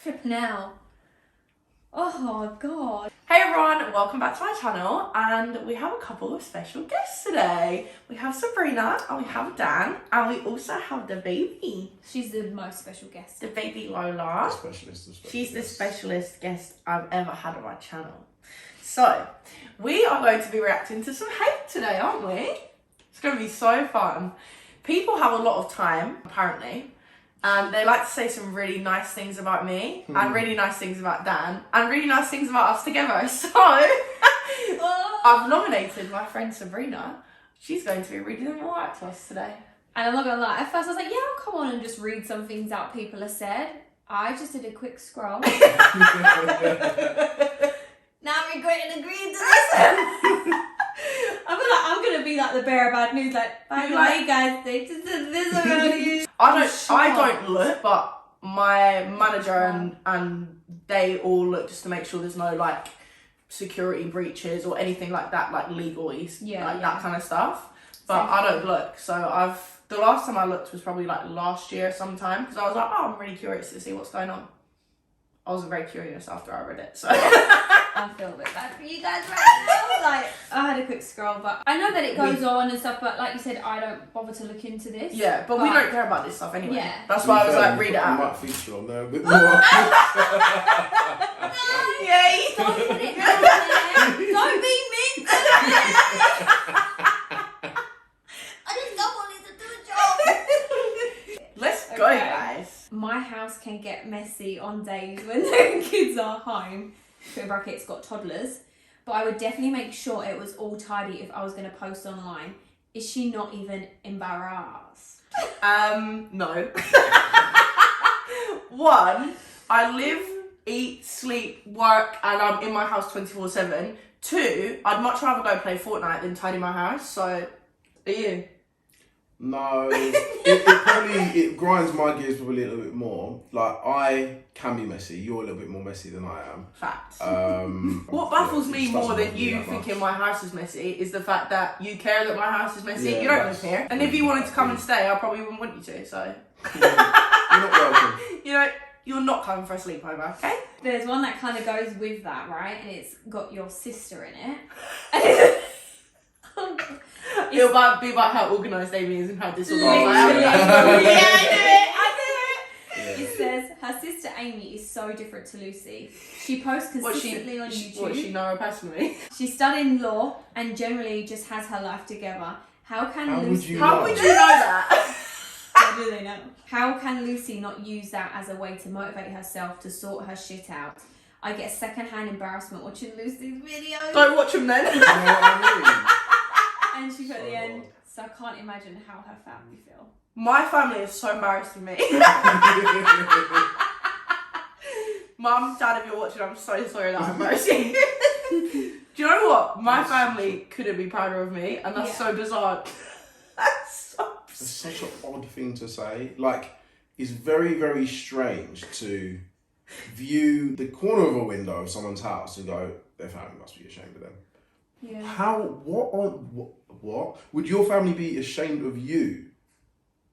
Flipping hell. Oh god. Hey everyone, welcome back to my channel, and we have a couple of special guests today. We have Sabrina and we have Dan, and we also have the baby. She's the most special guest. The baby Lola. The specialist. She's the specialist guest I've ever had on my channel. So, we are going to be reacting to some hate today, aren't we? It's going to be so fun. People have a lot of time, apparently, and they like to say some really nice things about me, and really nice things about Dan, and really nice things about us together. So, I've nominated my friend Sabrina. She's going to be reading them all out to us today. And I'm not gonna lie, at first I was like, yeah, I'll come on and just read some things out people have said. I just did a quick scroll. Now I'm regretting agreeing to this. I feel like I'm gonna be like the bearer of bad news, like, by the way guys, they just did this about you. I don't look, but my manager and they all look just to make sure there's no like security breaches or anything like that, like legalese, that kind of stuff. But I don't look, so the last time I looked was probably like last year sometime, because I was like, oh, I'm really curious to see what's going on. I wasn't very curious after I read it, so. I feel a bit bad for you guys right now. Like, I had a quick scroll, but I know that it goes on and stuff, but like you said, I don't bother to look into this. Yeah, but we don't care about this stuff anyway. Yeah. That's why I was like, read it out. I might feature on there a bit more. Yay! Don't put it down there. Don't be mean to me. I just don't want it to do a job. Let's go, guys. My house can get messy on days when the kids are home. In brackets, got toddlers. But I would definitely make sure it was all tidy if I was going to post online. Is she not even embarrassed? No. One, I live, eat, sleep, work, and I'm in my house 24/7. Two, I'd much rather go play Fortnite than tidy my house. So, are you? No, it grinds my gears probably a little bit more. Like, I can be messy. You're a little bit more messy than I am. Fact. What baffles me more than you thinking my house is messy is the fact that you care that my house is messy. Yeah, you don't live here. And if you wanted to come and stay, I probably wouldn't want you to, so. You're not welcome. You know, you're not coming for a sleepover, okay? There's one that kind of goes with that, right? And it's got your sister in it. It'll be about how organised Amy is and how disorganised I am. Yeah, I did it! It says, her sister Amy is so different to Lucy. She posts consistently on YouTube. What, she know her personally? She's studying law and generally just has her life together. How would you know that? How do they know? How can Lucy not use that as a way to motivate herself to sort her shit out? I get secondhand embarrassment watching Lucy's videos. Don't watch them then. You know what I mean? And she put at the end, so I can't imagine how her family feel. My family is so embarrassing me. Mum, Dad, if you're watching, I'm so sorry that I'm embarrassing. Do you know what? My family couldn't be prouder of me, and that's so bizarre. That's It's such an odd thing to say. Like, it's very, very strange to view the corner of a window of someone's house and go, their family must be ashamed of them. Yeah. What? Would your family be ashamed of you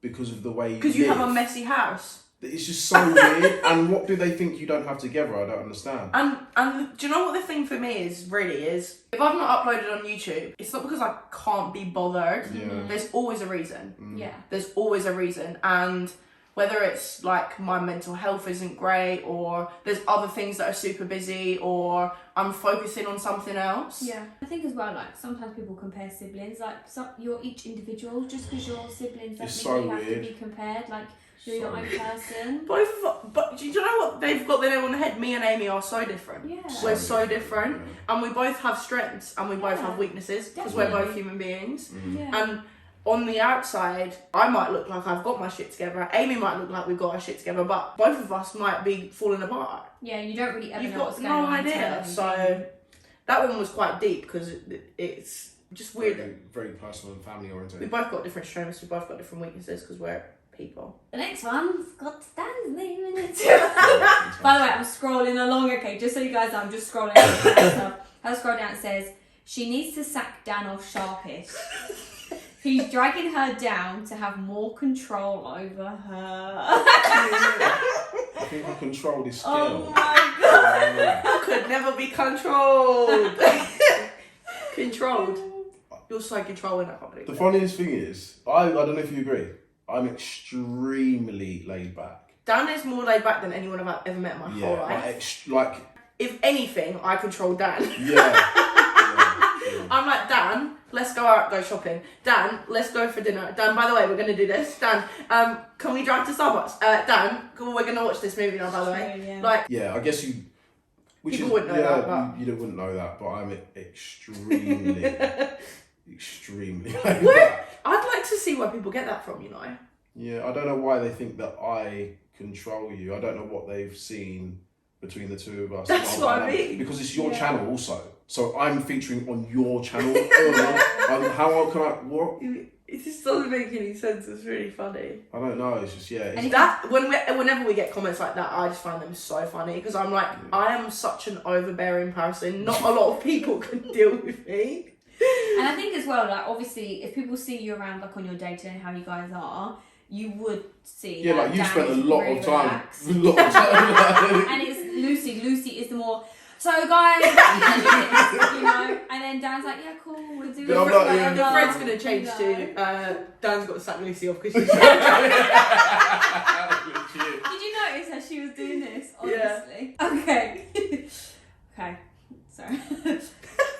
because of the way you live? Because you have a messy house. It's just so weird. And what do they think you don't have together? I don't understand. And do you know what the thing for me is, really, is if I've not uploaded on YouTube, it's not because I can't be bothered. Yeah. There's always a reason. Yeah. There's always a reason. And whether it's like my mental health isn't great, or there's other things that are super busy, or I'm focusing on something else. Yeah. I think as well, like, sometimes people compare siblings. Like, you're each individual. Just because you're siblings doesn't mean you have to be compared. Like, you're your own person. But do you know what? They've got their own head. Me and Amy are so different. Yeah. We're so different. And we both have strengths and we both have weaknesses, because we're both human beings. Yeah. And on the outside, I might look like I've got my shit together. Amy might look like we've got our shit together, but both of us might be falling apart. Yeah, you don't really ever You've know what's got going no on. idea. So that one was quite deep, because it's just weird. Very, very personal and family oriented. We both got different strengths. We both got different weaknesses, because we're people. The next one's got Stan's name in it. By the way, I'm scrolling along, okay, just so you guys know, I'm just scrolling down stuff. I'll scroll down, it says, she needs to sack Dan off sharpish. He's dragging her down to have more control over her. I think I control this skill. Oh my god. I could never be controlled. Controlled. You're so controlling, I can't believe The it. funniest thing is, I don't know if you agree, I'm extremely laid back. Dan is more laid back than anyone I've ever met in my whole life. Like, If anything, I control Dan. yeah. I'm like, Dan, let's go out, go shopping. Dan, let's go for dinner. Dan, by the way, we're going to do this. Dan, can we drive to Starbucks? Dan, we're going to watch this movie now, by the way. Yeah. Like, Yeah, I guess you... People wouldn't know that, but- You wouldn't know that, but I'm extremely, extremely laid where? back. I'd like to see where people get that from, you know? Yeah, I don't know why they think that I control you. I don't know what they've seen between the two of us. That's what I mean. Because it's your Yeah. channel also. So I'm featuring on your channel. How can I... What? It just doesn't make any sense. It's really funny. I don't know. It's just, yeah. It's, That whenever we get comments like that, I just find them so funny because I'm like, I am such an overbearing person. Not a lot of people can deal with me. And I think as well, like obviously, if people see you around, like on your day-to-day and how you guys are, you would see. yeah, that like you Dan spent a is lot really of time. relaxed. A lot of time. And it's Lucy. Lucy is the more. So guys, you know, and then Dan's like, yeah, cool, we'll do Yeah, I'm it. not- yeah. The friend's gonna change You know. to Dan's got to sack Lucy off because she's. Legit. Did you notice how she was doing this? Yeah. Honestly. Okay. Okay. Sorry.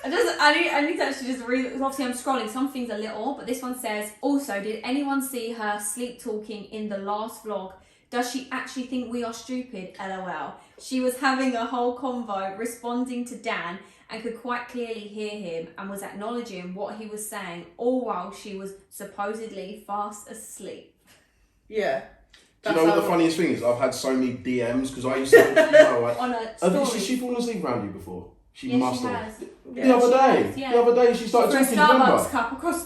I need to actually just read. Obviously, I'm scrolling. Some things are little, but this one says. Also, did anyone see her sleep talking in the last vlog? Does she actually think we are stupid? LOL. She was having a whole convo responding to Dan and could quite clearly hear him and was acknowledging what he was saying, all while she was supposedly fast asleep. Yeah. Do you know what the funniest thing is? I've had so many DMs because I used to, On a story. Has she fallen asleep around you before? She Yes, must she have. has. The other day, has, yeah. the other day she started For a talking. Starbucks Remember? cup across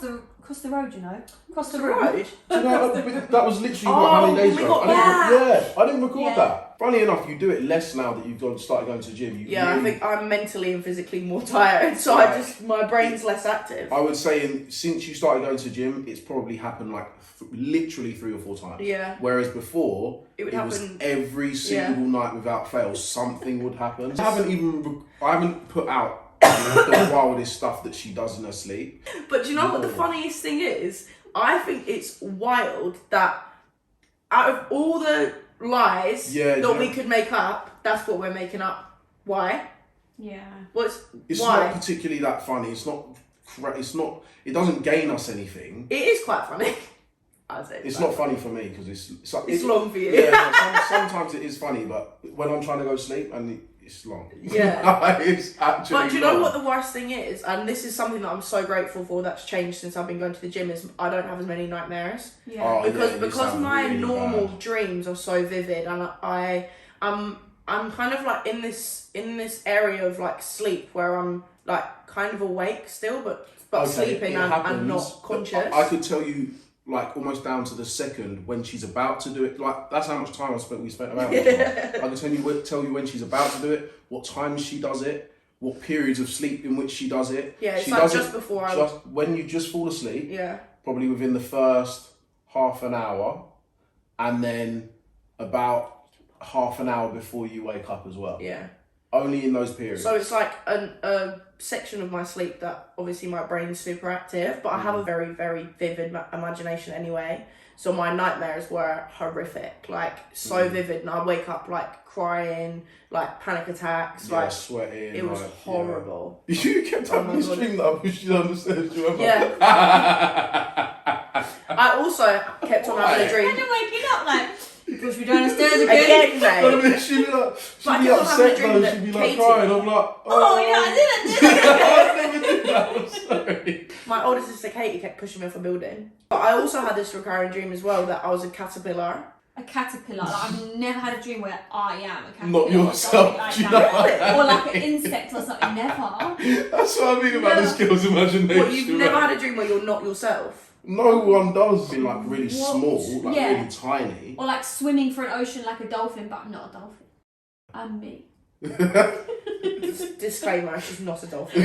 the road, you know, across the road. Right. Do you know, that was literally Oh, how many days we ago. got I didn't record Yeah. that. Funny enough, you do it less now that you've started going to the gym. Yeah, I think I'm mentally and physically more tired, so I Right. just my brain's less active. I would say since you started going to the gym, it's probably happened like literally 3 or 4 times. Yeah. Whereas before, It would was happen- every single Yeah. night without fail, something would happen. I haven't put out the wildest stuff that she does in her sleep. But do you know what the No. funniest thing is? I think it's wild that out of all the lies that we could make up, that's what we're making up. Why? Yeah. It's why? not particularly that funny. It's not. It doesn't gain us anything. It is quite funny. I'd say It's not funny for me because It's long for you. Yeah, no, sometimes it is funny, but when I'm trying to go to sleep and it's long. Yeah. It's actually. But do you know long. what the worst thing is? And this is something that I'm so grateful for that's changed since I've been going to the gym is I don't have as many nightmares. Yeah. Oh, Because yeah, you because sound my really normal bad. dreams are so vivid and I'm kind of like in this area of like sleep where I'm like kind of awake still but Okay, sleeping it and happens, not but conscious. I could tell you like almost down to the second when she's about to do it. Like that's how much time we spent around. Yeah. I can tell you when she's about to do it, what time she does it, what periods of sleep in which she does it. Yeah, it's she like does just it before I when you just fall asleep. Yeah. Probably within the first half an hour, and then about half an hour before you wake up as well. Yeah. Only in those periods. So it's like a section of my sleep that obviously my brain's super active, but I have a very, very vivid imagination anyway. So my nightmares were horrific, like so vivid, and I wake up like crying, like panic attacks, yeah, like sweating. it was like, horrible. Yeah. You kept having my this God. dream that I pushed you down the stairs. Do you remember? Yeah. I also kept on having a dream. Imagine waking up like, you push me down the stairs again. Again, No, mate. but she'd be like, But I she'd be kept on having a upset dream though. that She'd be like Katie- crying. I'm like, Oh yeah, I did it. I never did that. I'm sorry. My older sister Katie kept pushing me off a building. But I also had this recurring dream as well that I was a caterpillar. A caterpillar. Like, I've never had a dream where I am a caterpillar. Not or yourself, something like do you that. know? Or like an insect or something. Never. That's what I mean about No. this girl's imagination. What, you've never right? had a dream where you're not yourself? No one does. Be like really What? small, like Yeah. really tiny. Or like swimming through an ocean like a dolphin, but I'm not a dolphin. I'm me. Disclaimer, she's not a dolphin.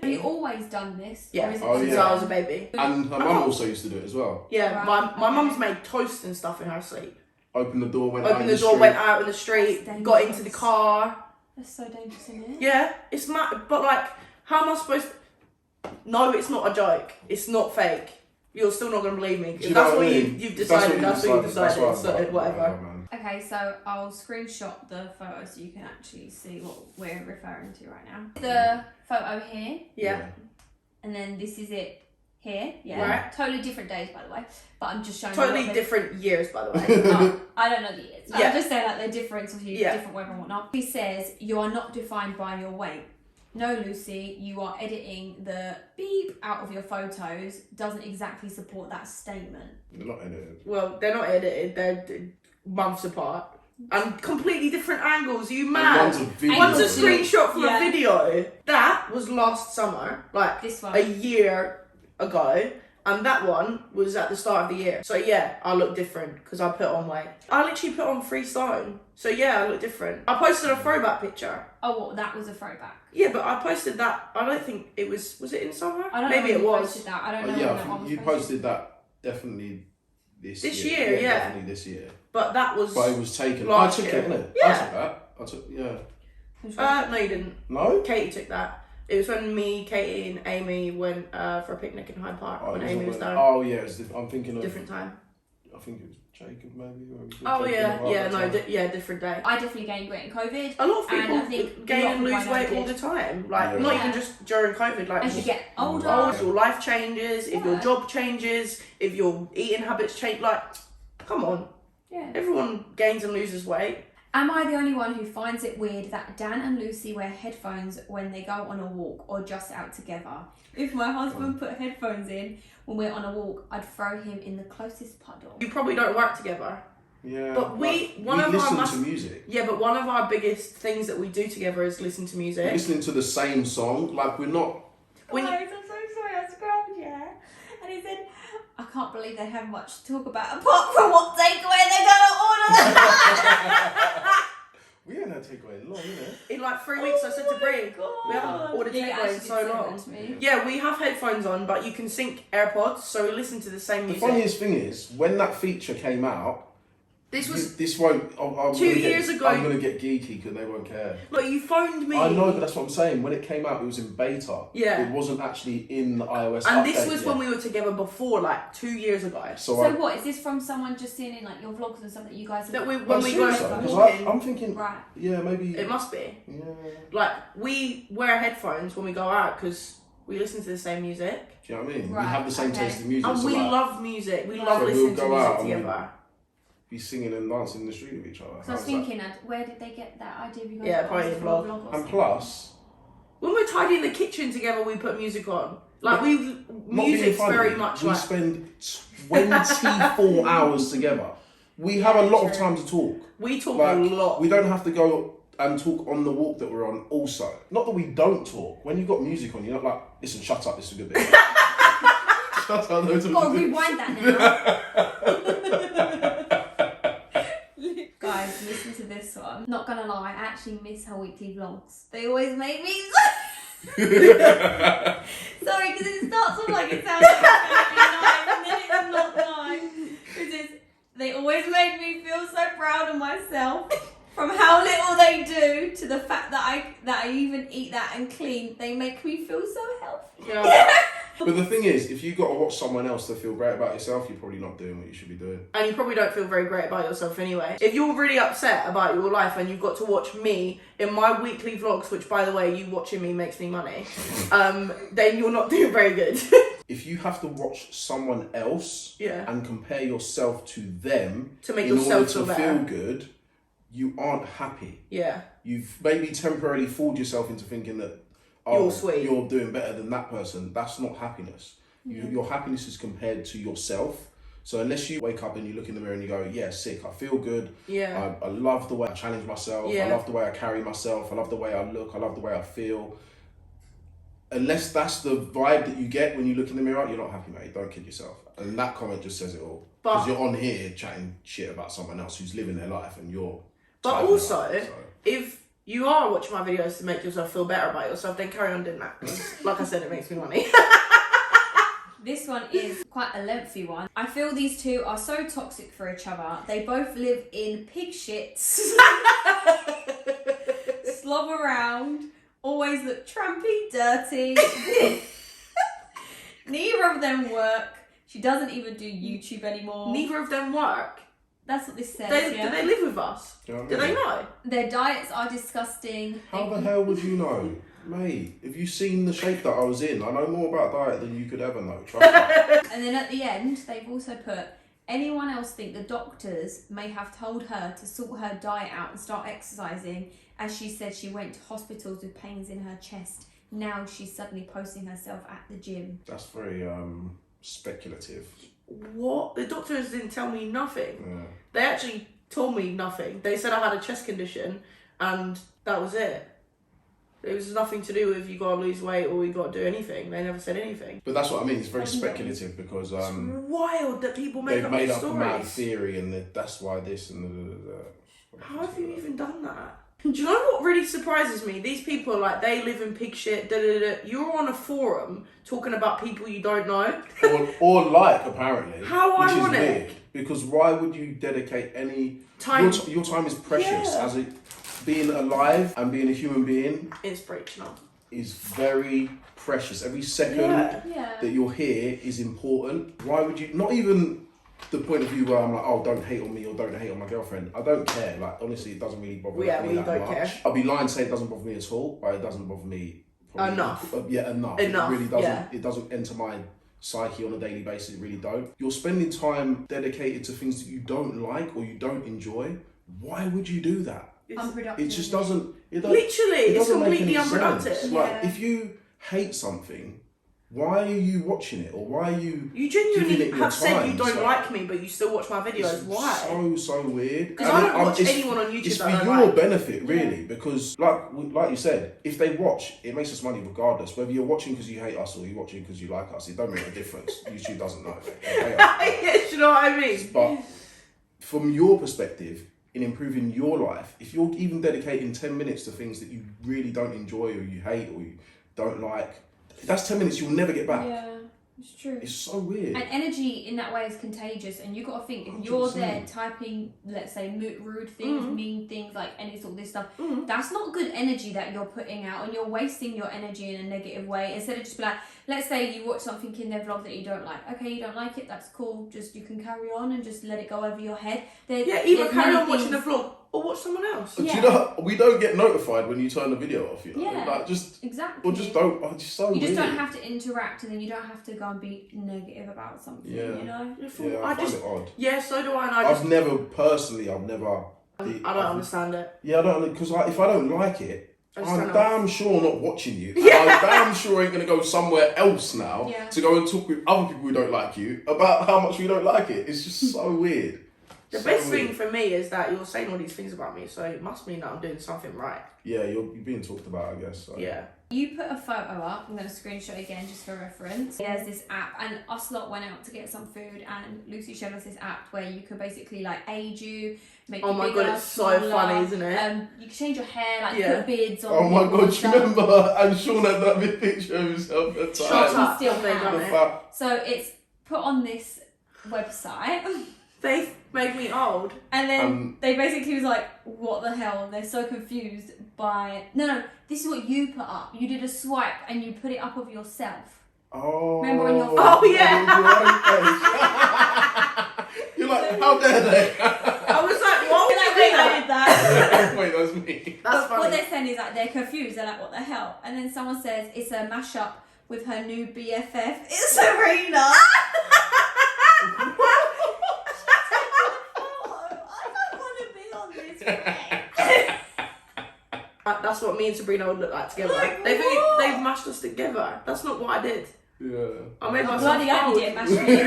Have you always done this? Yeah, Or is it Oh, since yeah. I was a baby. And her mum also used to do it as well. Yeah, Right, my mum's okay. made toast and stuff in her sleep. Open the door, went out Opened in the door, street. went out in the street, That's got into the dangerous. car. That's so dangerous, isn't it? Yeah, it's mad. But like, how am I supposed to... No, it's not a joke. It's not fake. You're still not going to believe me. Do If you that's know what I mean? you've decided, that's what you've decided. That's So right. whatever. Man. Okay, so I'll screenshot the photo so you can actually see what we're referring to right now. The photo here, Yeah. and then this is it here. Yeah. Right. Totally different days, by the way. But I'm just showing Totally you what different years, by the way. Oh, I don't know the years. Yeah. I'm just saying like the difference of you, Yeah. different weather and whatnot. He says, you are not defined by your weight. No, Lucy, you are editing the beep out of your photos. Doesn't exactly support that statement. They're not edited. Well, they're not edited. They're months apart. And completely different angles. Are you And mad? one's a video. One's a Angles. screenshot from Yeah. a video. That was last summer, like This one. a year ago. And that one was at the start of the year. So yeah, I look different because I put on weight. I literally put on 3 stone. So yeah, I look different. I posted a throwback picture. Oh, well, that was a throwback. Yeah, but I posted that. I don't think it was it in summer? I don't Maybe know when it you was. posted that. I don't know Yeah, when I that think one was you posted that definitely this year. year, yeah. Definitely this year. But that was But it was taken. last I took year. it, innit? Yeah. I took that. I took, yeah. no you didn't. No? Katie took that. It was when me, Katie and Amy went for a picnic in Hyde Park when it Amy was when- down. Oh, yeah. I'm thinking of... Different time. I think it was Jacob, maybe. Or it was Oh Jacob yeah, around yeah, that no, time. different day. I definitely gained weight in COVID. A lot of And people I think gain a lot and of lose mine weight did. all the time. Like Yeah. not Yeah. even just during COVID. Like As you just get older. if your life changes, if your Yeah. job changes, if your eating habits change. Like, come on, Yeah. everyone gains and loses weight. Am I the only one who finds it weird that Dan and Lucy wear headphones when they go on a walk or just out together? If my husband put headphones in when we're on a walk, I'd throw him in the closest puddle. You probably don't work together. Yeah. But we- like, one we of our listen must- to music. Yeah, but one of our biggest things that we do together is listen to music. Listening to the same song. Like, we're not... When you- Guys, I'm so sorry, I scrubbed, yeah. And he said, I can't believe they have much to talk about apart from what takeaway they're gonna order. We ain't had takeaway long, innit? In like 3 weeks, I said to Brie, we haven't ordered Yeah, takeaway in actually so did say long. that to me. Yeah, we have headphones on, but you can sync AirPods, so we listen to the same The music. funniest thing is, when that feature came out, This was this won't... I'm 2 years ago. I'm going to get geeky because they won't care. like you phoned me. I know, but that's what I'm saying. When it came out, it was in beta. Yeah. It wasn't actually in the iOS And update this was yet. when we were together before, like 2 years ago. So, So I, what, is this from someone just seeing in like your vlogs and stuff that you guys have... That we I when we assume go so, 'cause walking, I'm thinking, Right. yeah, maybe... it must be. Yeah. Like we wear headphones when we go out because we listen to the same music. Do you know what I mean? Right, We have the same okay. taste in music. And so we like, love music. We Right. love So we'll listening to go music out and together. be singing and dancing in the street with each other. So I was How's that? thinking, where did they get that idea of you guys? Yeah, got probably this a from vlog. or And something? plus, When we're tidying the kitchen together, we put music on. Like we, not being music's funny, very much we like. spend 24 hours together. We have a lot of True. time to talk. We talk Like, a lot. we don't have to go and talk on the walk that we're on also. Not that we don't talk. When you've got music on, you're not like, listen, shut up, this is a good bit. Shut up, no, it's a Gotta good bit. rewind that now. Guys, listen to this one. Not gonna lie, I actually miss her weekly vlogs. They always make me sorry, because it starts off like it sounds like it's gonna be nice, and then it's not nice. They always make me feel so proud of myself. From how little they do to the fact that I even eat that and clean, they make me feel so healthy. Yeah. But the thing is, if you got to watch someone else to feel great about yourself, you're probably not doing what you should be doing. And you probably don't feel very great about yourself anyway. If you're really upset about your life and you've got to watch me in my weekly vlogs, which by the way, you watching me makes me money, then you're not doing very good. If you have to watch someone else Yeah. and compare yourself to them To make in yourself order to feel better. feel good, you aren't happy. Yeah. You've maybe temporarily fooled yourself into thinking that You're sweet. you're doing better than that person. That's not happiness. Your happiness is compared to yourself. So unless you wake up and you look in the mirror and you go, yeah, sick, I feel good. Yeah. I love the way I challenge myself. Yeah. I love the way I carry myself. I love the way I look. I love the way I feel. Unless that's the vibe that you get when you look in the mirror, you're not happy, mate. Don't kid yourself. And that comment just says it all. Because But- you're on here chatting shit about someone else who's living their life and you're... But tired of also, it, so. if you are watching my videos to make yourself feel better about yourself, then carry on doing that. 'Cause like I said, it makes me money. This one is quite a lengthy one. I feel these two are so toxic for each other. They both live in pig shits, slob around, always look trampy, dirty. Neither of them work. She doesn't even do YouTube anymore. Neither of them work. That's what this says. Do they live with us? Do they know? Their diets are disgusting. How the hell would you know? Mate, have you seen the shape that I was in? I know more about diet than you could ever know. Trust me. And then at the end, they've also put, anyone else think the doctors may have told her to sort her diet out and start exercising, as she said she went to hospitals with pains in her chest. Now she's suddenly posting herself at the gym. That's very speculative. What? The doctors didn't tell me nothing. Yeah. They actually told me nothing. They said I had a chest condition and that was it. It was nothing to do with you got to lose weight or you got to do anything. They never said anything. But that's what I mean. It's very speculative because It's wild that people make they've up made these up a mad stories. theory and that's why this and How have you even done that? Do you know what really surprises me? These people, like, they live in pig shit, You're on a forum talking about people you don't know. or like, apparently. How which ironic. is weird, because why would you dedicate any... Time. Your time is precious. Yeah. As a, being alive and being a human being Inspirational. is very precious. Every second Yeah. that you're here is important. Why would you... Not even... the point of view where I'm like, oh, don't hate on me or don't hate on my girlfriend. I don't care. Like, honestly, it doesn't really bother me that we don't much. care. I'll be lying to say it doesn't bother me at all, but it doesn't bother me probably Enough. Enough. Enough, It really doesn't. yeah. It doesn't enter my psyche on a daily basis. It really don't. You're spending time dedicated to things that you don't like or you don't enjoy. Why would you do that? Unproductive. It just doesn't. Literally, it it's doesn't make completely any unproductive. sense. Yeah. Like, if you hate something, why are you watching it or why are you? You giving genuinely it your have said you time? don't So- like me, but you still watch my videos. It's Why? so weird. Because And I don't watch it's- anyone on YouTube It's for that I your don't like. benefit, really, because like you said, if they watch, it makes us money regardless. Whether you're watching because you hate us or you're watching because you like us, it don't make a difference. YouTube doesn't know. They pay us. Yeah, you know what I mean? But from your perspective, in improving your life, if you're even dedicating 10 minutes to things that you really don't enjoy or you hate or you don't like, that's 10 minutes you'll never get back. Yeah, it's true. It's so weird. And energy in that way is contagious, and you got to think, if you're 100%. there typing, let's say, rude things, Mm. mean things, like any sort of this stuff, Mm. that's not good energy that you're putting out, and you're wasting your energy in a negative way. Instead of just be like, let's say you watch something in their vlog that you don't like. Okay, you don't like it, that's cool. Just you can carry on and just let it go over your head. Yeah, either carry on watching the vlog or watch someone else. But Yeah. you know, we don't get notified when you turn the video off. You know, Yeah. like just Exactly. or just don't. Oh, it's just so You just weird. don't have to interact, and then you don't have to go and be negative about something. Yeah. You know. Yeah, I find it odd. Yeah, so do I. And I've never personally. I've never. I don't understand it. Yeah, I don't because if I don't like it, I just I'm don't know. damn sure not watching you. Yeah. I'm damn sure ain't gonna go somewhere else now Yeah. to go and talk with other people who don't like you about how much we don't like it. It's just so weird. The So best weird. thing for me is that you're saying all these things about me, so it must mean that I'm doing something right. Yeah, you're being talked about, I guess. So. Yeah. You put a photo up, I'm going to screenshot again just for reference. There's this app, and us lot went out to get some food, and Lucy showed us this app where you can basically like aid you, make Oh you my bigger, God, it's so smaller. funny, isn't it? You can change your hair, like Yeah. put beads on. Oh my people god, and do you stuff. remember? And Sean had that big picture of himself at the Shut time. up. Still They have done The it. fact- So it's put on this website, They made me old. and then Um, they basically was like, what the hell? And they're so confused by... No, this is what you put up. You did a swipe and you put it up of yourself. Oh. Remember when you're- Oh, yeah. You're like, how dare they? I was like, what Like, would wait, you I mean? did that. Wait, that's me. That's What funny. they're saying is like they're confused. They're like, what the hell? And then someone says it's a mashup with her new BFF. It's Serena. I don't want to be on this way. That's what me and Sabrina would look like together. Like, They've what? mashed us together. That's not what I did. Yeah. I made myself Bloody hell, old. you did mash me.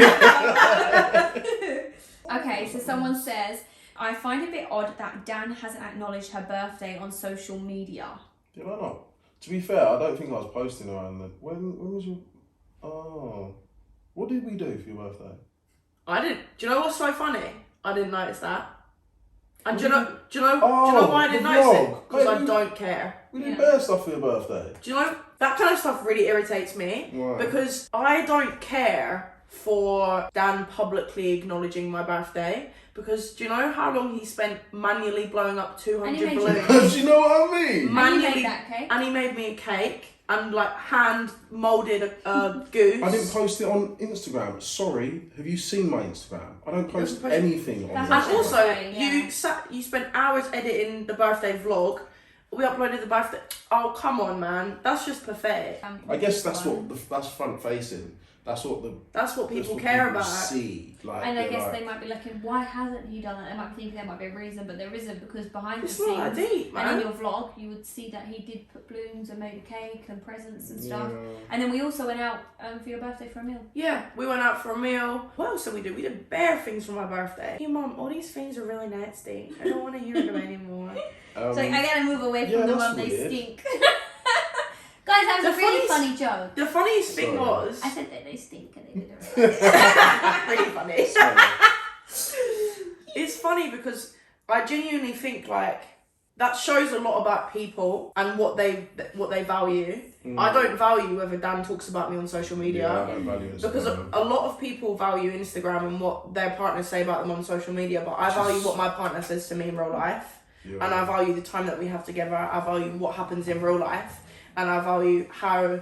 Okay, so someone says, I find it a bit odd that Dan hasn't acknowledged her birthday on social media. Did I not? To be fair, I don't think I was posting around the... When was your... Oh. What did we do for your birthday? I didn't. Do you know what's so funny? I didn't notice that. And do you know why I didn't the notice it? vlog. Because I Mate, don't care. We did bear stuff for your birthday. Do you know, that kind of stuff really irritates me. Why? Because I don't care for Dan publicly acknowledging my birthday. Because do you know how long he spent manually blowing up 200 balloons? Do you know what I mean? And he made that cake. And he made me a cake and like hand moulded a goose. I didn't post it on Instagram. Sorry, have you seen my Instagram? I don't post anything on That's there. And also, Yeah. you spent hours editing the birthday vlog. We uploaded the birthday. Oh, come on, man. That's just pathetic. I guess that's front facing. That's what people care about. See, like, And I guess they might be looking, why hasn't he done that? They might think there might be a reason, but there isn't, because behind It's the scenes not that deep, man. and in your vlog, you would see that he did put balloons and made a cake and presents and stuff. Yeah. And then we also went out for your birthday for a meal. Yeah, we went out for a meal. What else did we do? We did bare things for my birthday. Hey, Mum, all these things are really nasty. I don't want to hear them anymore. So I gotta move away from yeah, the that's one they weird. stink. Guys, that was The a really funniest- funny joke. The funniest thing Sorry. was... I said that they stink and they did it. really funny. Sorry. It's funny because I genuinely think like that shows a lot about people and what they value. I don't value whether Dan talks about me on social media. Yeah, I don't value Instagram. Because a lot of people value Instagram and what their partners say about them on social media, but I value what my partner says to me in real life. Yeah. And I value the time that we have together. I value what happens in real life. And I value how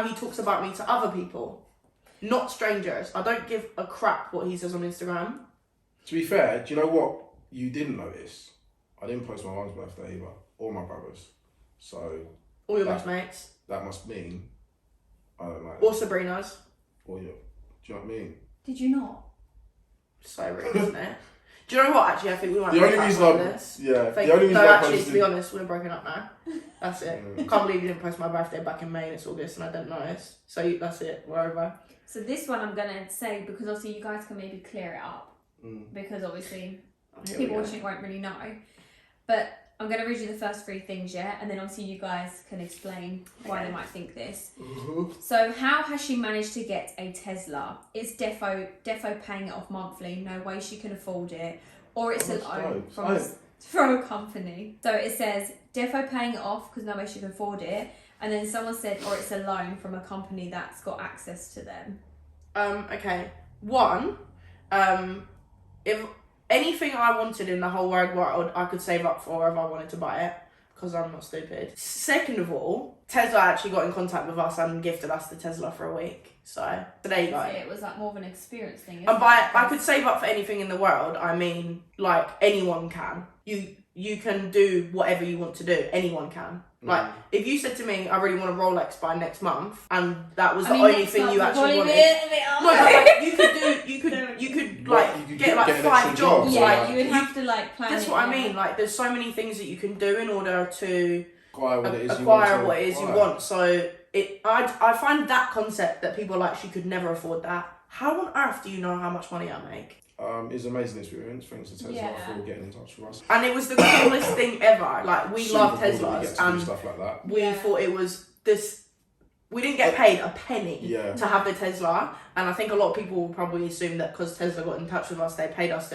he talks about me to other people. Not strangers. I don't give a crap what he says on Instagram. To be fair, do you know what you didn't notice? I didn't post my mum's birthday either, or my brother's. So All your best mates. that must mean I don't like Or Sabrina's. Or your, do you know what I mean? Did you not? So rude, isn't it? Do you know what? Actually, I think we might The break only up reason after I this. the only reason No, I actually, posted to be honest, we're broken up now. That's it. I can't believe you didn't post my birthday back in May and it's August and I didn't notice. So that's it. We're over. So this one I'm gonna say, because obviously you guys can maybe clear it up, because obviously Here we people go. watching won't really know. But I'm gonna read you the first three things, yeah, and then obviously you guys can explain why they might think this. So how has she managed to get a Tesla? Is Defo paying it off monthly? No way she can afford it, or it's a loan from a company. So it says Defo paying it off because no way she can afford it, and then someone said, or it's a loan from a company that's got access to them. Okay. One, if anything I wanted in the whole wide world, I could save up for if I wanted to buy it, because I'm not stupid. Second of all, Tesla actually got in contact with us and gifted us the Tesla for a week. So there you go. So it was like more of an experience thing. And by I could save up for anything in the world, I mean like anyone can. You can do whatever you want to do. Anyone can. Like if you said to me, I really want a Rolex by next month, and that was the only thing you actually wanted. No, but like, you could like get like 5 jobs. Yeah, like, you would have to like plan. That's it, what I yeah. mean. Like there's so many things that you can do in order to Acquire what it is you want. So I find that concept that people are like, she could never afford that. How on earth do you know how much money I make? It's an amazing experience. Thanks to Tesla for getting in touch with us. And it was the coolest thing ever. Like we Super love cool that we Teslas, get to do and stuff like that. we thought it was this. We didn't get paid a penny to have the Tesla, and I think a lot of people will probably assume that because Tesla got in touch with us, they paid us.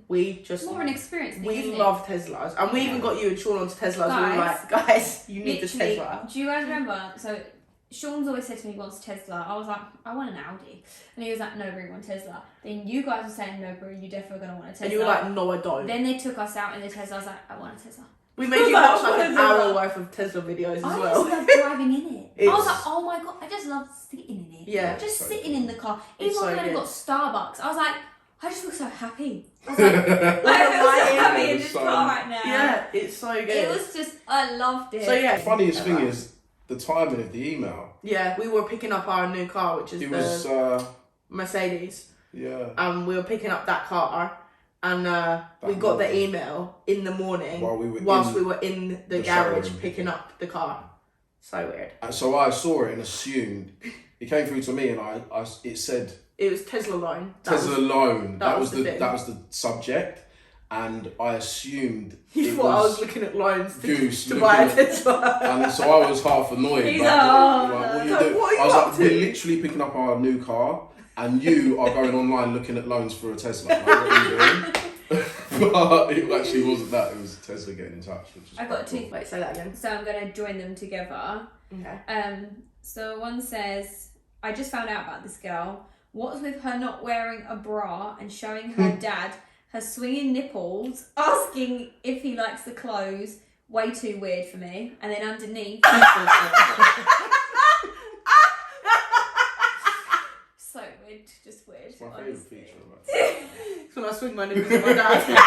We just More an experience thing. we isn't love Teslas, and we even got you and Sean onto Teslas. We were like, guys, you need this Literally, Tesla. Do you guys remember? So Sean's always said to me he wants a Tesla. I was like, I want an Audi. And he was like, no, bro, you want a Tesla. Then you guys were saying, no, bro, you're definitely going to want a Tesla. And you were like, no, I don't. Then they took us out in the Tesla. I was like, I want a Tesla. We made you watch like an hour worth of Tesla videos as I well. just love driving in it. I was It's- like, oh my god, I just love sitting in it. Yeah. Just So sitting in the car. It's Even when so I good. got Starbucks, I was like, I just feel so happy. I was like, I feel so happy in this car right now. Yeah, it's so good. It was just, I loved it. So yeah. The funniest thing is the timing of the email. Yeah, we were picking up our new car, which is It the was Mercedes. yeah. We were picking up that car, and we got the email in the morning Whilst we were in the garage picking up the car. So weird. And so I saw it and assumed it came through to me, and it said It was Tesla loan. Tesla loan. That was the thing. that was the subject, and I assumed You it thought I was was looking at loans Goose to buy a looking at- Tesla. And so I was half annoyed. He's like, like, oh, what are you no. doing? What are you I was up like, to? we're literally picking up our new car, and you are going online looking at loans for a Tesla. Like, what are you doing? But it actually wasn't that. It was Tesla getting in touch. Which is I've got quite two. Wait, say that again. So I'm going to join them together. Okay. So one says, I just found out about this girl. What's with her not wearing a bra and showing her dad her swinging nipples, asking if he likes the clothes? Way too weird for me. And then underneath, so weird, just weird. It's my favourite honestly. feature about It's when I swing my nipples at my dad.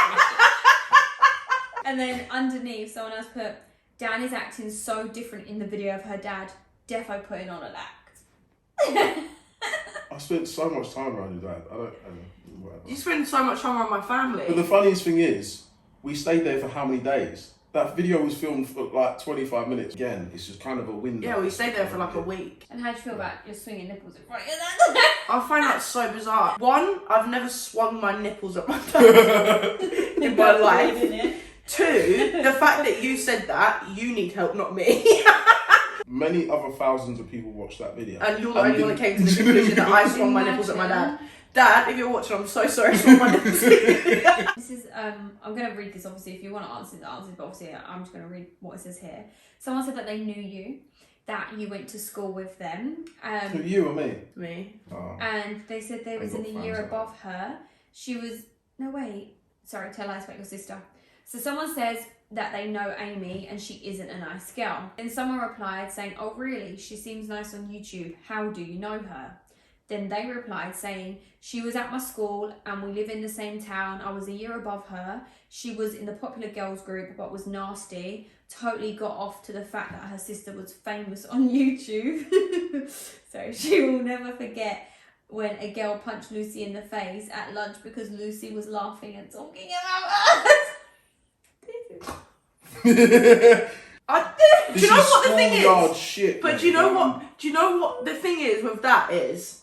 And then underneath, someone else put, Dan is acting so different in the video of her dad. Defo putting on an act. I spent so much time around your dad. I don't whatever. You spend so much time around my family. But the funniest thing is, we stayed there for how many days? That video was filmed for like 25 minutes. Again, it's just kind of a window. Yeah, we stayed there for like a week. And how do you feel about your swinging nipples in front of your dad? I find that so bizarre. One, I've never swung my nipples at my dad in my life. Two, the fact that you said that, you need help, not me. Many other thousands of people watched that video. And you're the only one that came to the conclusion that I swung my nipples at my dad. Dad, if you're watching, I'm so sorry I swung my nipples. This is, I'm going to read this, obviously, if you want to answer the answers, but obviously I'm just going to read what it says here. Someone said that they knew you, that you went to school with them. Who, you or me? Me. Oh. And they said they was in got a fans year like above her. She was, no wait, sorry, tell lies about your sister. So someone says that they know Amy and she isn't a nice girl. Then someone replied saying, oh really, she seems nice on YouTube, how do you know her? Then they replied saying, she was at my school and we live in the same town. I was a year above her. She was in the popular girls group but was nasty. Totally got off to the fact that her sister was famous on YouTube. So she will never forget when a girl punched Lucy in the face at lunch because Lucy was laughing and talking about us. Do you know what the thing is? Shit, But mate. do you know what? Do you know what the thing is with that is?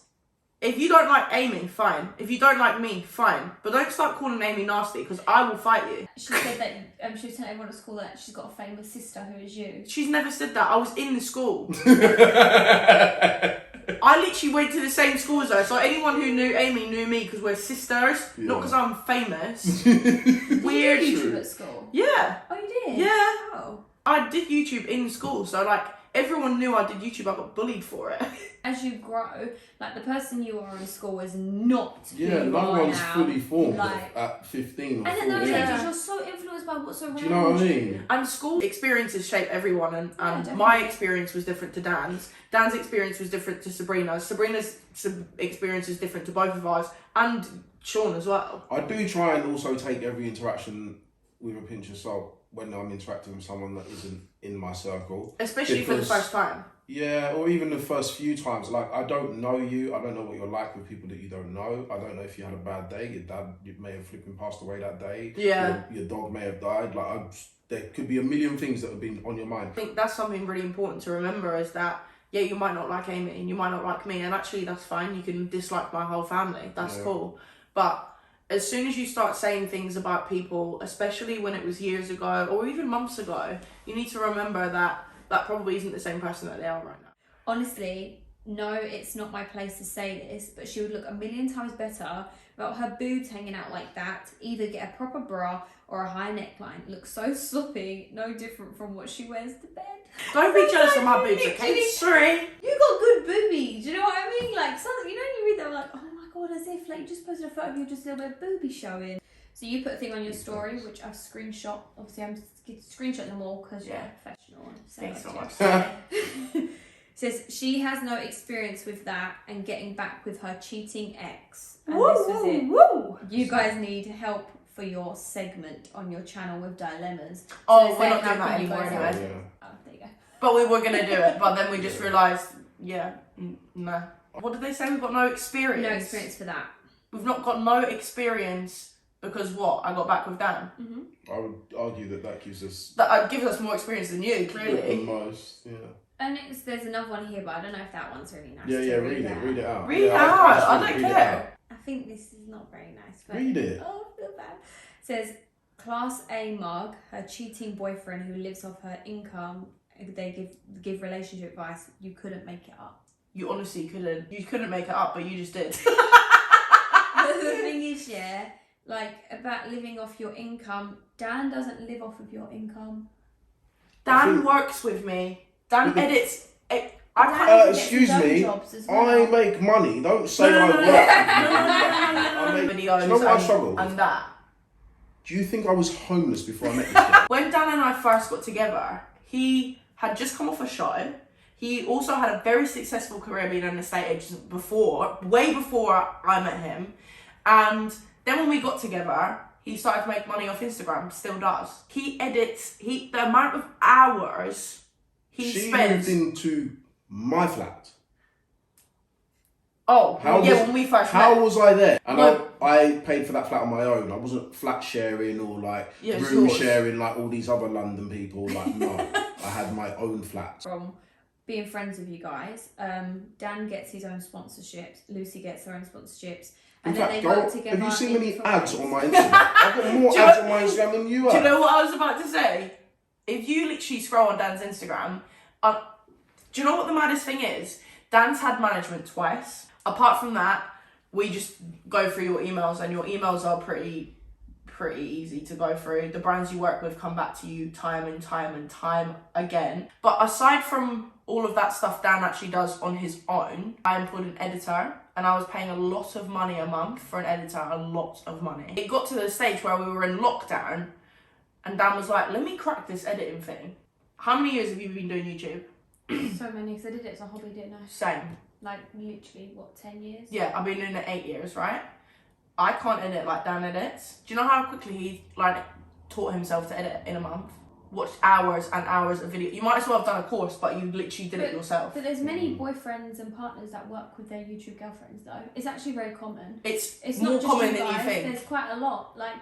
If you don't like Amy, fine. If you don't like me, fine. But don't start calling Amy nasty because I will fight you. She said that she was telling everyone at school that she's got a famous sister who is you. She's never said that. I was in the school. I literally went to the same school as her. So anyone who knew Amy knew me because we're sisters, not because I'm famous. Weird. Did you do YouTube at school? Yeah. Oh, you did? Yeah. Oh. I did YouTube in school, so like everyone knew I did YouTube. I got bullied for it. As you grow, like the person you are in school is not who Yeah, you no are one's now. fully formed Like, at 15 or and at those 14. ages, you're so influenced by what's around Do you know what I you. mean? And school experiences shape everyone, and definitely. my experience was different to Dan's. Dan's experience was different to Sabrina's. Sabrina's experience is different to both of ours, and Sean as well. I do try and also take every interaction with a pinch of salt when I'm interacting with someone that isn't in my circle. Especially for the Because- first time. Yeah, or even the first few times. Like, I don't know you. I don't know what you're like with people that you don't know. I don't know if you had a bad day. Your dad may have flipping passed away that day. Yeah. Your dog may have died. Like, there could be a million things that have been on your mind. I think that's something really important to remember is that, yeah, you might not like Amy and you might not like me, and actually that's fine. You can dislike my whole family. That's cool. But as soon as you start saying things about people, especially when it was years ago or even months ago, you need to remember that that probably isn't the same person that they are right now. Honestly, no, it's not my place to say this, but she would look a million times better without her boobs hanging out like that. Either get a proper bra or a high neckline. Looks so sloppy, no different from what she wears to bed. Don't be jealous of my boobs, Literally. okay? Sorry. You got good boobies, do you know what I mean? Like, something, you know, you read them like, oh my god, as if like you just posted a photo of you just a little bit of boobie showing. So you put a thing on your story, which I've screenshot. Obviously, I'm screenshotting them all because you're professional. Thanks so much. Says she has no experience with that and getting back with her cheating ex. And Woo, this was it. woo. You guys need help for your segment on your channel with dilemmas. So Oh, they we're say, not how doing that can you anymore guys anyway. help? Yeah. Oh, there you go. But we were going to do it, but then we just realised, nah. What did they say? We've got no experience. No experience for that. We've not got no experience because what? I got back with Dan. I would argue that gives us That gives us more experience than you, the clearly. most. Yeah. And there's another one here, but I don't know if that one's really nice. Yeah, to yeah. Read it out. out. Read it Yeah, out. just I read don't it care. out. I think this is not very nice. But, Read it. Oh, I feel bad. Says, Class A mug, her cheating boyfriend who lives off her income, they give relationship advice. You couldn't make it up. You honestly couldn't. You couldn't make it up, but you just did. The thing is, yeah, like about living off your income. Dan doesn't live off of your income. Dan works with me. Dan edits. Excuse me, I make money. Don't say I work. I make videos. Do you know what I struggle with? And that. Do you think I was homeless before I met this guy? When Dan and I first got together, he had just come off a show. He also had a very successful career being an estate agent before, way before I met him. And then when we got together, he started to make money off Instagram, still does. He edits, the amount of hours he spends. She moved into my flat. Oh, when we first met. How was I there? And I paid for that flat on my own. I wasn't flat sharing or like room sharing like all these other London people. Like, no, I had my own flat. From being friends with you guys, Dan gets his own sponsorships, Lucy gets her own sponsorships. And then they go together. Have you seen many ads on my Instagram? I've got more ads on my Instagram than you have. Do you know what I was about to say? If you literally scroll on Dan's Instagram, do you know what the maddest thing is? Dan's had management twice. Apart from that, we just go through your emails, and your emails are pretty easy to go through. The brands you work with come back to you time and time again. But aside from all of that stuff Dan actually does on his own, I employed an editor, and I was paying a lot of money a month for an editor, a lot of money. It got to the stage where we were in lockdown, and Dan was like, let me crack this editing thing. How many years have you been doing YouTube? So many, because I did it as a hobby, didn't I? Same. Like, literally, 10 years? Yeah, I've been doing it 8 years, right? I can't edit like Dan edits. Do you know how quickly he taught himself to edit in a month? Watched hours and hours of video. You might as well have done a course, but you literally did it yourself. But there's many boyfriends and partners that work with their YouTube girlfriends, though. It's actually very common. It's more not just common you than you think. There's quite a lot. Like,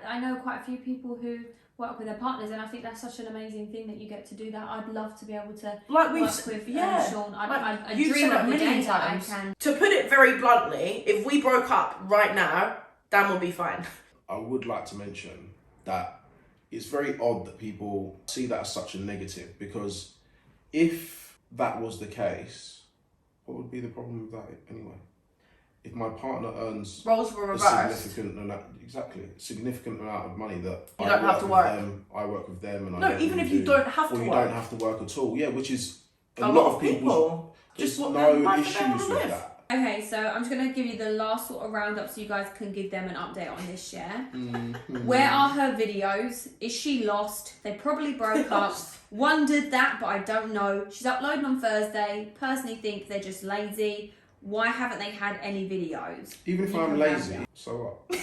I know quite a few people who work with their partners, and I think that's such an amazing thing that you get to do that. I'd love to be able to work with Sean. I dream of the day that I can. To put it very bluntly, if we broke up right now, Dan will be fine. I would like to mention that it's very odd that people see that as such a negative, because if that was the case, what would be the problem with that anyway? If my partner earns roles were reversed. significant amount of money that you don't have to work. I work with them, and even if you don't have to work. You don't have to work at all. Yeah, which is a lot of people. Just no issues with that. Okay, so I'm just going to give you the last sort of roundup so you guys can give them an update on this share. Where are her videos? Is she lost? They probably broke up. Wondered that, but I don't know. She's uploading on Thursday. Personally think they're just lazy. Why haven't they had any videos? Even if I'm lazy, so what? What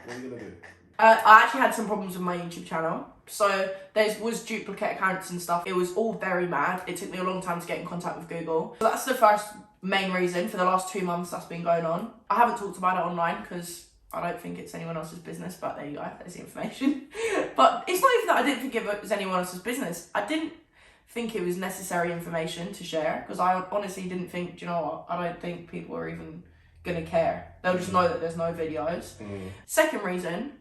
are you going to do? I actually had some problems with my YouTube channel. So there was duplicate accounts and stuff. It was all very mad. It took me a long time to get in contact with Google. So that's the first main reason for the last 2 months that's been going on. I haven't talked about it online because I don't think it's anyone else's business, but there you go, there's the information. But it's not even that I didn't think it was anyone else's business. I didn't think it was necessary information to share, because I honestly didn't think, do you know what, I don't think people are even gonna care. They'll just know that there's no videos. Second reason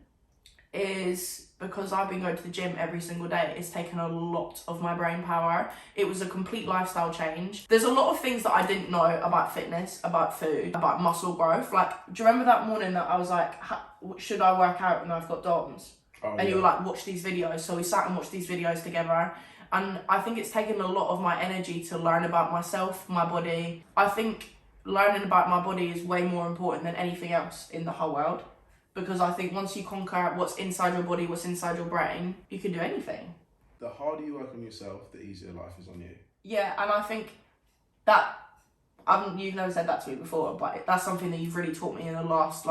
is because I've been going to the gym every single day. It's taken a lot of my brain power. It was a complete lifestyle change. There's a lot of things that I didn't know about fitness, about food, about muscle growth. Like, do you remember that morning that I was like, should I work out when I've got DOMs? And you were like, watch these videos. So we sat and watched these videos together. And I think it's taken a lot of my energy to learn about myself, my body. I think learning about my body is way more important than anything else in the whole world. Because I think once you conquer what's inside your body, what's inside your brain, you can do anything. The harder you work on yourself, the easier life is on you. Yeah, and I think that, you've never said that to me before, but that's something that you've really taught me in the last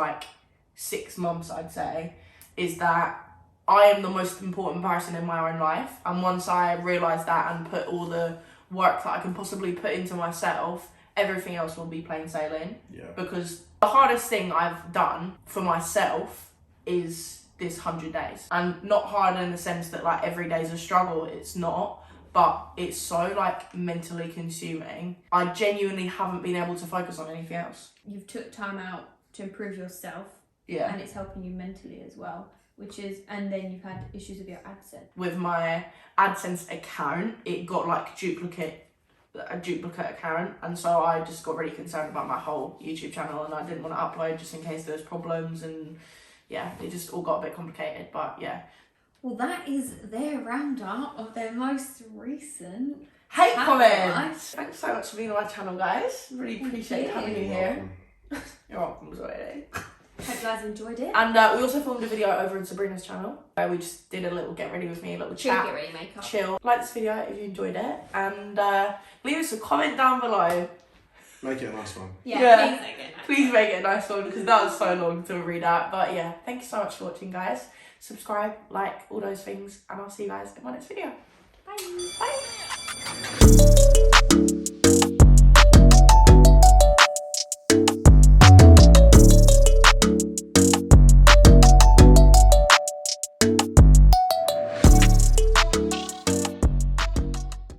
6 months, I'd say, is that I am the most important person in my own life. And once I realise that and put all the work that I can possibly put into myself, everything else will be plain sailing. Yeah. Because the hardest thing I've done for myself is this 100 days. And not hard in the sense that every day's a struggle, it's not. But it's so mentally consuming. I genuinely haven't been able to focus on anything else. You've took time out to improve yourself. Yeah. And it's helping you mentally as well. And then you've had issues with your AdSense. With my AdSense account, it got duplicate a duplicate account, and so I just got really concerned about my whole YouTube channel, and I didn't want to upload just in case there was problems, and yeah, it just all got a bit complicated. But yeah. Well, that is their roundup of their most recent hate comments. comments. Thanks so much for being on my channel, guys. Really appreciate having you here. You're welcome, Zoe. Hope you guys enjoyed it. And we also filmed a video over on Sabrina's channel where we just did a little get ready with me, a little chat. Get ready makeup. Chill. Like this video if you enjoyed it, and leave us a comment down below. Make it a nice one. Yeah. Please make it a nice one, because that was so long to read out. But yeah, thank you so much for watching, guys. Subscribe, like, all those things, and I'll see you guys in my next video. Bye. Bye.